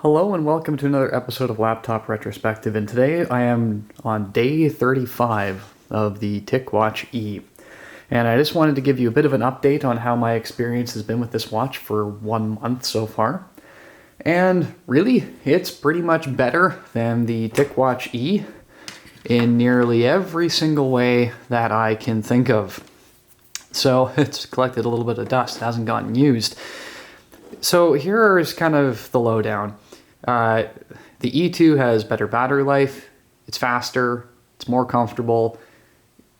Hello and welcome to another episode of Laptop Retrospective, and today I am on day 35 of the Ticwatch E. And I just wanted to give you a bit of an update on how my experience has been with this watch for 1 month so far. And really, it's pretty much better than the Ticwatch E in nearly every single way that I can think of. So it's collected a little bit of dust, hasn't gotten used. So here is kind of the lowdown. The E2 has better battery life, it's faster, it's more comfortable,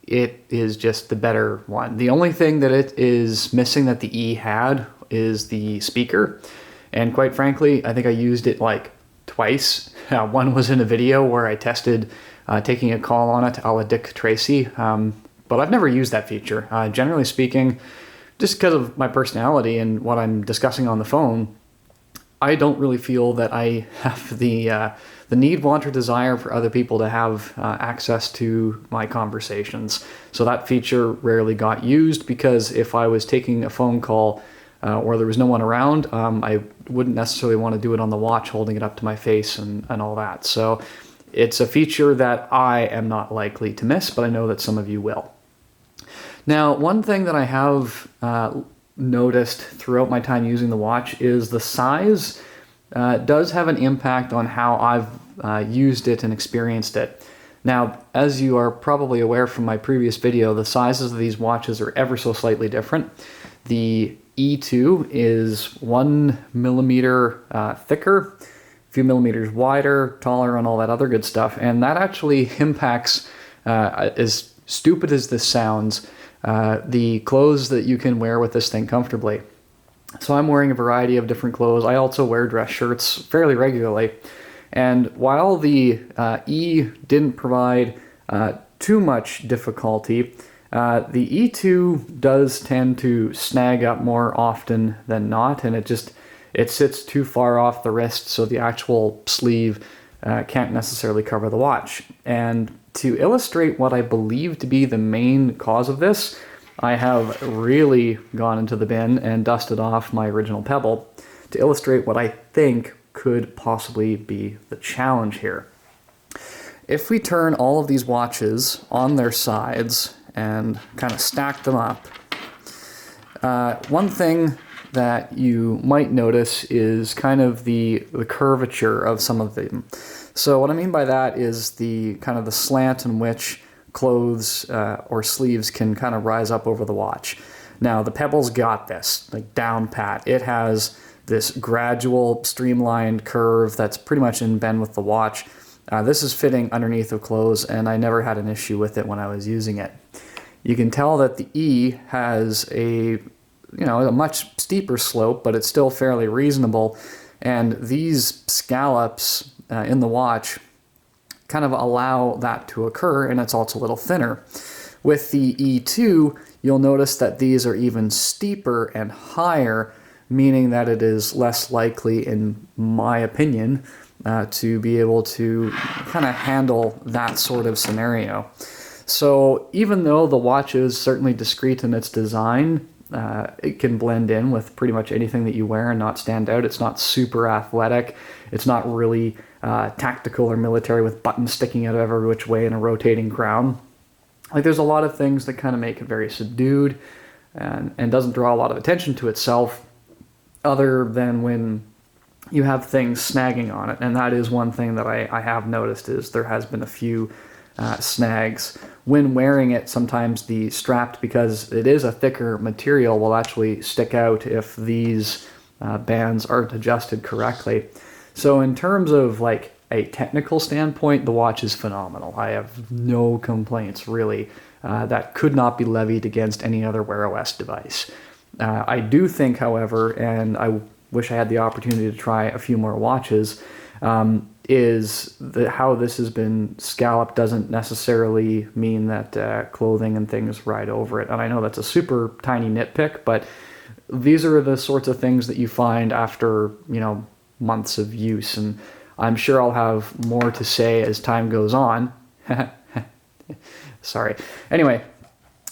it is just the better one. The only thing that it is missing that the E had is the speaker, and quite frankly, I think I used it like twice. One was in a video where I tested taking a call on it a la Dick Tracy, but I've never used that feature. Generally speaking, just because of my personality and what I'm discussing on the phone, I don't really feel that I have the need, want, or desire for other people to have access to my conversations. So that feature rarely got used because if I was taking a phone call or there was no one around, I wouldn't necessarily want to do it on the watch, holding it up to my face and all that. So it's a feature that I am not likely to miss, but I know that some of you will. Now, one thing that I have noticed throughout my time using the watch is the size does have an impact on how I've used it and experienced it. Now, as you are probably aware from my previous video, the sizes of these watches are ever so slightly different. The E2 is 1 millimeter thicker, a few millimeters wider, taller, and all that other good stuff, and that actually impacts, as stupid as this sounds, the clothes that you can wear with this thing comfortably. So I'm wearing a variety of different clothes. I also wear dress shirts fairly regularly. And while the E didn't provide too much difficulty, the E2 does tend to snag up more often than not, and it sits too far off the wrist, so the actual sleeve can't necessarily cover the watch. And to illustrate what I believe to be the main cause of this, I have really gone into the bin and dusted off my original Pebble to illustrate what I think could possibly be the challenge here. If we turn all of these watches on their sides and kind of stack them up, one thing that you might notice is kind of the curvature of some of them. So what I mean by that is the kind of the slant in which clothes or sleeves can kind of rise up over the watch. Now the Pebble's got this, like down pat. It has this gradual streamlined curve that's pretty much in bend with the watch. This is fitting underneath of clothes, and I never had an issue with it when I was using it. You can tell that the E has a much steeper slope, but it's still fairly reasonable. And these scallops in the watch kind of allow that to occur, and it's also a little thinner. With the E2, you'll notice that these are even steeper and higher, meaning that it is less likely, in my opinion, to be able to kind of handle that sort of scenario. So even though the watch is certainly discreet in its design, it can blend in with pretty much anything that you wear and not stand out. It's not super athletic. It's not really tactical or military with buttons sticking out of every which way in a rotating crown. Like, there's a lot of things that kind of make it very subdued and doesn't draw a lot of attention to itself, other than when you have things snagging on it. And that is one thing that I have noticed, is there has been a few snags. When wearing it, sometimes the strap, because it is a thicker material, will actually stick out if these bands aren't adjusted correctly. So in terms of like a technical standpoint, the watch is phenomenal. I have no complaints, really. That could not be levied against any other Wear OS device. I do think, however, and I wish I had the opportunity to try a few more watches, is that how this has been scalloped doesn't necessarily mean that clothing and things ride over it. And I know that's a super tiny nitpick, but these are the sorts of things that you find after, months of use. And I'm sure I'll have more to say as time goes on. Sorry. Anyway,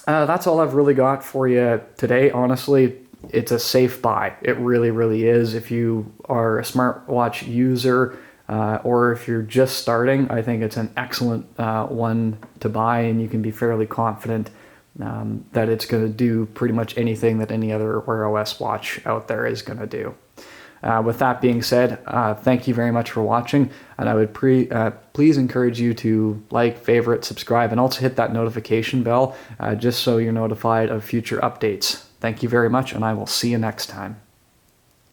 that's all I've really got for you today, honestly. it's a safe buy. It really, really is. If you are a smartwatch user, or if you're just starting, I think it's an excellent one to buy, and you can be fairly confident that it's going to do pretty much anything that any other Wear OS watch out there is going to do. With that being said, thank you very much for watching, and I would please encourage you to like, favorite, subscribe, and also hit that notification bell just so you're notified of future updates. Thank you very much, and I will see you next time.